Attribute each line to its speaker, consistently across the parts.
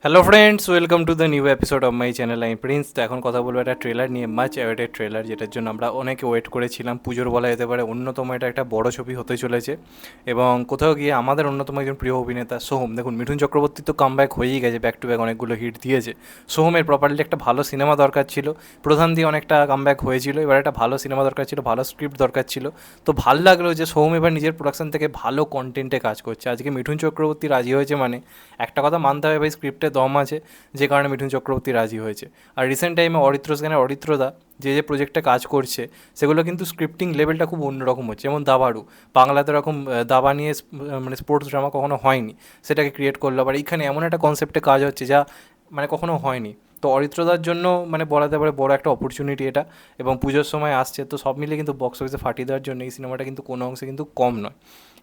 Speaker 1: Hello friends, welcome to the new episode of my channel. আমি Prince. তো এখন কথা বলবো একটা ট্রেলার নিয়ে, মাচ অ্যাওয়েটেড ট্রেলার, যেটার জন্য আমরা অনেকে ওয়েট করেছিলাম। পুজোর বলা যেতে পারে অন্যতম এটা একটা বড় ছবি হতে চলেছে এবং কোথাও গিয়ে আমাদের অন্যতম একজন প্রিয় অভিনেতা সোহম। দেখুন, মিঠুন চক্রবর্তী তো কামব্যাক হয়েই গেছে, ব্যাক টু ব্যাক অনেকগুলো হিট দিয়েছে। সোহমের প্রপারলি একটা ভালো সিনেমা দরকার ছিল। প্রধান দিয়ে অনেকটা কামব্যাক হয়েছিল, এবার একটা ভালো সিনেমা দরকার ছিল, ভালো স্ক্রিপ্ট দরকার ছিল। তো ভাল লাগলো যে সোহম এবার নিজের প্রোডাকশন থেকে ভালো কন্টেন্টে কাজ করছে। আজকে মিঠুন চক্রবর্তী রাজি হয়েছে মানে একটা কথা মানতে হবে, ভাই স্ক্রিপ্টে দম আছে, যে কারণে মিঠুন চক্রবর্তী রাজি হয়েছে। আর রিসেন্ট টাইমে অরিত্র সেনের অরিত্রদা যে প্রজেক্টে কাজ করছে সেগুলো কিন্তু স্ক্রিপ্টিং লেভেলটা খুব অন্যরকম হচ্ছে। যেমন দাবাড়ু, বাংলাতে এরকম দাবা নিয়ে মানে স্পোর্টস ড্রামা কখনো হয়নি, সেটাকে ক্রিয়েট করলো। আবার এইখানে এমন একটা কনসেপ্টে কাজ হচ্ছে যা মানে কখনো হয়নি। তো অরিত্রদার জন্য মানে বলাতে পারে বড় একটা অপরচুনিটি এটা, এবং পুজোর সময় আসছে। তো সব মিলিয়ে কিন্তু বক্স অফিসে ফাটিয়ে দেওয়ার জন্য এই সিনেমাটা কিন্তু কোনো অংশে কিন্তু কম নয়।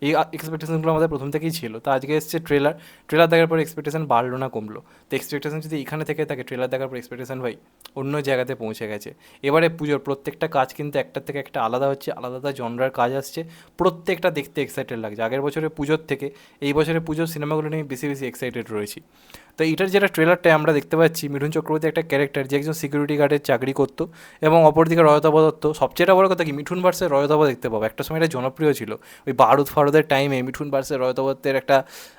Speaker 1: এই এক্সপেকটেশনগুলো আমাদের প্রথম থেকেই ছিল। তো আজকে এসছে ট্রেলার, ট্রেলার দেখার পর এক্সপেকটেশন বাড়লো না কমলো। তো এক্সপেকটেশন যদি এখানে থেকে থাকে, ট্রেলার দেখার পর এক্সপেকটেশন ভাই অন্য জায়গাতে পৌঁছে গেছে। এবারে পুজোর প্রত্যেকটা কাজ কিন্তু একটার থেকে একটা আলাদা হচ্ছে, আলাদা আলাদা জনরার কাজ আসছে। প্রত্যেকটা দেখতে এক্সাইটেড লাগছে। আগের বছরের পুজোর থেকে এই বছরের পুজোর সিনেমাগুলো নিয়ে বেশি বেশি এক্সাইটেড রয়েছি। তো এটার যেটা ট্রেলারটা আমরা দেখতে পাচ্ছি, মিঠুন চক্রবর্তী একটা ক্যারেক্টার যে একজন সিকিউরিটি গার্ডের চাকরি করতো, এবং অপরদিকে রয়তাভ দত্ত। সবচেয়ে বড় কথা কি, মিঠুন ভার্সের রয়তাভ দেখতে পাবো। একটা সময় এটা জনপ্রিয় ছিল, ওই বারুদ ফারুদের টাইমে মিঠুন ভার্সের রয়তাভ দত্তের একটা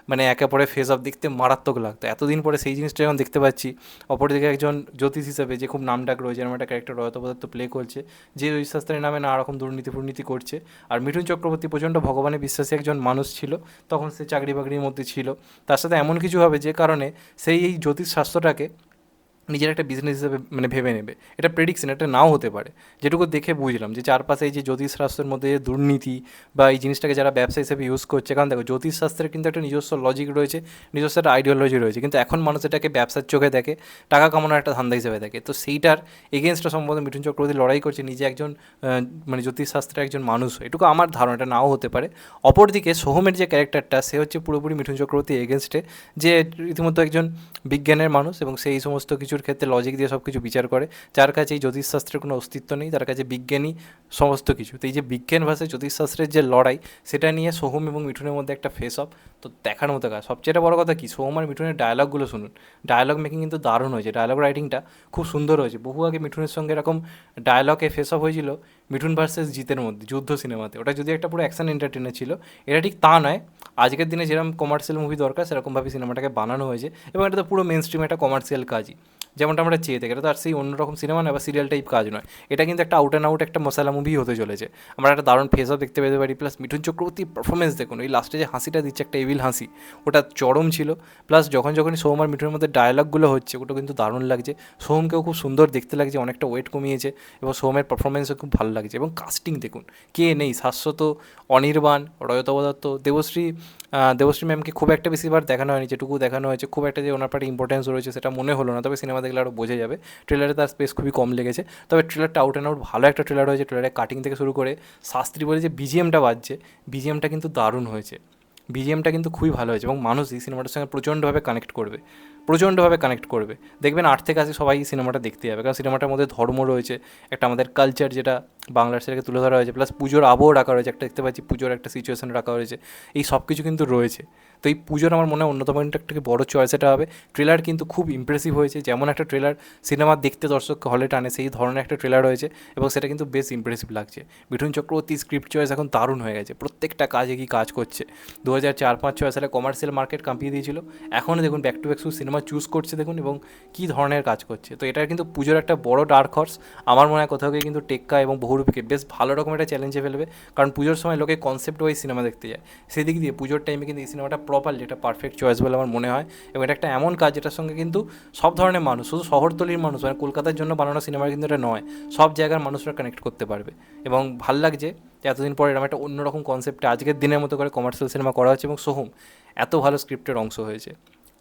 Speaker 1: মানে একে পরে ফেস অফ দেখতে মারাত্মক লাগতো। এতদিন পরে সেই জিনিসটা যখন দেখতে পাচ্ছি, অপরদিকে একজন জ্যোতিষ হিসেবে যে খুব নামডাক রয়েছে এরকম একটা ক্যারেক্টার রয়তাভ দত্ত প্লে করছে, যে জ্যোতিষশাস্ত্রের নামে নানা রকম দুর্নীতি ফুর্নীতি করছে। আর মিঠুন চক্রবর্তী প্রচণ্ড ভগবানে বিশ্বাসী একজন মানুষ ছিল, তখন সে চাকরি বাকরির মধ্যে ছিল। তার সাথে এমন কিছু হবে যে কারণে সেই এই জ্যোতিষশাস্ত্রটাকে নিজের একটা বিজনেস হিসেবে মানে ভেবে নেবে। এটা প্রেডিকশন, এটা নাও হতে পারে। যেটুকু দেখে বুঝলাম যে চারপাশে এই যে জ্যোতিষশাস্ত্রের মধ্যে যে দুর্নীতি বা এই জিনিসটাকে যারা ব্যবসা হিসেবে ইউজ করছে, কারণ দেখো জ্যোতিষশাস্ত্রের কিন্তু একটা নিজস্ব লজিক রয়েছে, নিজস্ব একটা আইডিওলজি রয়েছে, কিন্তু এখন মানুষ এটাকে ব্যবসার চোখে দেখে, টাকা কামানোর একটা ধান্দা হিসেবে দেখে। তো সেইটার এগেনস্টটা সম্ভবত মিঠুন চক্রবর্তী লড়াই করছে, নিজে একজন মানে জ্যোতিষশাস্ত্রের একজন মানুষ। এটুকু আমার ধারণা, এটা নাও হতে পারে। অপরদিকে সোহমের যে ক্যারেক্টারটা, সে হচ্ছে পুরোপুরি মিঠুন চক্রবর্তী এগেনস্টে, যে রীতিমতো একজন বিজ্ঞানের মানুষ এবং সেই সমস্ত কিছুর ক্ষেত্রে লজিক দিয়ে সব কিছু বিচার করে, যার কাছে এই জ্যোতিষশাস্ত্রের কোনো অস্তিত্ব নেই, তার কাছে বিজ্ঞানই সমস্ত কিছু। তো এই যে বিজ্ঞান ভাষায় জ্যোতিষশাস্ত্রের যে লড়াই, সেটা নিয়ে সোহম এবং মিঠুনের মধ্যে একটা ফেস অফ। তো দেখার মতো কাজ। সবচেয়ে বড় কথা কি, সোহম আর মিঠুনের ডায়লগগুলো শুনুন। ডায়লগ মেকিং কিন্তু দারুণ হয়েছে, ডায়লগ রাইটিংটা খুব সুন্দর হয়েছে। বহু আগে মিঠুনের সঙ্গে এরকম ডায়লগে ফেস অফ হয়েছিল মিঠুন ভার্সেস জিতের মধ্যে, যুদ্ধ সিনেমাতে। ওটা যদি একটা পুরো অ্যাকশন এন্টারটেনার ছিল, এটা ঠিক তা নয়। আজকের দিনে যেরকম কমার্শিয়াল মুভি দরকার সেরকমভাবে সিনেমাটাকে বানানো হয়েছে, এবং এটা তো পুরো মেন স্ট্রিম একটা কমার্শিয়াল কাজই, যেমনটা আমরা চেয়ে থাকি। এটা তো আর সেই অন্যরকম সিনেমা নয় বা সিরিয়াল টাইপ কাজ নয়। এটা কিন্তু একটা আউট অ্যান্ড আউট একটা মশালা মুভি হতে চলেছে। আমরা একটা দারুণ ফেস অফ দেখতে পেতে পারি। প্লাস মিঠুন চক্রবর্তীর পারফরমেন্স দেখুন, ওই লাস্টে যে হাসিটা দিচ্ছে, একটা এভিল হাসি, ওটা চরম ছিল। প্লাস যখনই সোহম আর মিঠুনের মধ্যে ডায়লগগুলো হচ্ছে, ওটা কিন্তু দারুণ লাগছে। সোহমকেও খুব সুন্দর দেখতে লাগছে, অনেকটা ওয়েট কমিয়েছে, এবং সোহমের পারফরমেন্সও খুব ভালো লাগছে। এবং কাস্টিং দেখুন, কে নেই, শাশ্বত, অনির্বাণ, রয়তব দত্ত, দেবশ্রী ম্যামকে খুব একটা বেশিবার দেখানো হয়নি। যেটুকু দেখানো হয়েছে, খুব একটা যে ওনার পার্টি ইম্পর্টেন্স রয়েছে সেটা মনে হলো না, তবে সিনেমা দেখলে আরও বোঝা যাবে। ট্রেলারে তার স্পেস খুবই কম লেগেছে, তবে ট্রেলারটা আউট অ্যান্ড আউট ভালো একটা ট্রেলার হয়েছে। ট্রেলারের কাটিং থেকে শুরু করে শাস্ত্রী বলে যে বিজিএমটা বাজছে, বিজিএমটা কিন্তু দারুণ হয়েছে। বিজিএমটা কিন্তু খুবই ভালো হয়েছে, এবং মানুষ এই সিনেমাটার সঙ্গে প্রচণ্ডভাবে কানেক্ট করবে, প্রচণ্ডভাবে কানেক্ট করবে। দেখবেন 8 থেকে 10 সবাই এই সিনেমাটা দেখতে যাবে, কারণ সিনেমাটার মধ্যে ধর্ম রয়েছে, একটা আমাদের কালচার যেটা বাংলার সেটাকে তুলে ধরা হয়েছে, প্লাস পুজোর আবহাওয়া রাখা রয়েছে, একটা দেখতে পাচ্ছি পুজোর একটা সিচুয়েশন রাখা হয়েছে। এই সব কিছু কিন্তু রয়েছে। তো এই পুজোর আমার মনে হয় অন্যতম একটা বড় চয়েস এটা হবে। ট্রেলার কিন্তু খুব ইমপ্রেসিভ হয়েছে, যেমন একটা ট্রেলার সিনেমা দেখতে দর্শককে হলে টানে, সেই ধরনের একটা ট্রেলার হয়েছে, এবং সেটা কিন্তু বেশ ইমপ্রেসিভ লাগছে। মিঠুন চক্রবর্তী স্ক্রিপ্ট চয়েস এখন দারুণ হয়ে গেছে, প্রত্যেকটা কাজে কি কাজ করছে। 2004-5-6 সালে কমার্শিয়াল মার্কেট কাঁপিয়ে দিয়েছিল, এখন দেখুন back to back cinema choose করছে দেখুন, এবং কী ধরনের কাজ করছে। তো এটার কিন্তু পুজোর একটা বড় ডার্ক হর্স। আমার মনে হয় কোথাও গিয়ে কিন্তু টেক্কা এবং বহুরূপীকে বেশ ভালো রকম একটা চ্যালেঞ্জে ফেলবে, কারণ পুজোর সময় লোকে কনসেপ্ট ওয়াইজ সিনেমা দেখতে যায়। সেদিক দিয়ে পুজোর টাইমে কিন্তু এই সিনেমাটা প্রপারলি একটা পারফেক্ট চয়েস বলে আমার মনে হয়। এবং এটা একটা এমন কাজ যেটার সঙ্গে কিন্তু সব ধরনের মানুষ, শুধু শহরতলির মানুষ মানে কলকাতার জন্য বানানো সিনেমা কিন্তু এটা নয়, সব জায়গার মানুষরা কানেক্ট করতে পারবে। এবং ভাল লাগছে যে এতদিন পরে এরকম একটা অন্যরকম কনসেপ্টে আজকের দিনের মতো করে কমার্শিয়াল সিনেমা করা হচ্ছে, এবং সোহম এত ভালো স্ক্রিপ্টের অংশ হয়েছে।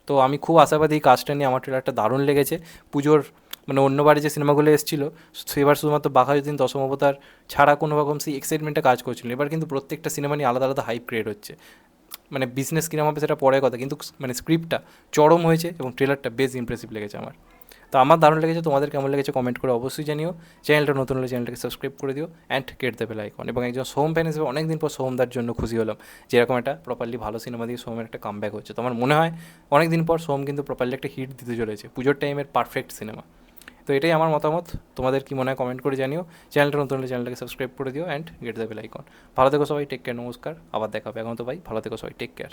Speaker 1: তো আমি খুব আশাবাদী এই কাজটা নিয়ে। আমার ট্রেলারটা দারুণ লেগেছে। পুজোর মানে অন্যবারে যে সিনেমাগুলো এসেছিলো, সেবার শুধুমাত্র বাঘাযতীন, দশম অবতার ছাড়া কোনো রকম সেই এক্সাইটমেন্টে কাজ করছিল। এবার কিন্তু প্রত্যেকটা সিনেমা নিয়ে আলাদা আলাদা হাইপ ক্রিয়েট হচ্ছে। মানে বিজনেস কিরম হবে সেটা পরের কথা, কিন্তু মানে স্ক্রিপ্টটা চরম হয়েছে, এবং ট্রেলারটা বেশ ইমপ্রেসিভ লেগেছে আমার। তো আমার দারুণ লেগেছে, তোমাদের কেমন লেগেছে কমেন্ট করে অবশ্যই জানিও। চ্যানেলটা নতুন হলে চ্যানেলটাকে সাবস্ক্রাইব করে দিও and get the bell icon. এবং একজন সোহম ফ্যান হিসেবে অনেক দিন পর সোহমদার জন্য খুশি হলাম, যেরকম একটা প্রপারলি ভালো সিনেমা দিয়ে সোহমের একটা কামব্যাক হচ্ছে। তো আমার মনে হয় অনেক দিন পর সোহম কিন্তু প্রপারলি একটা হিট দিতে চলেছে, পুজোর টাইমের পারফেক্ট সিনেমা। তো এটাই আমার মতামত, তোমাদের কি মনে হয় কমেন্ট করে জানিও। চ্যানেলটা নতুন হলে চ্যানেলটাকে সাবস্ক্রাইব করে দিও and get the bell icon. ভালো থেকো সবাই, টেক কেয়ার, নমস্কার, আবার দেখা হবে। এখন তো ভাই ভালো থেকো সবাই, টেক কেয়ার।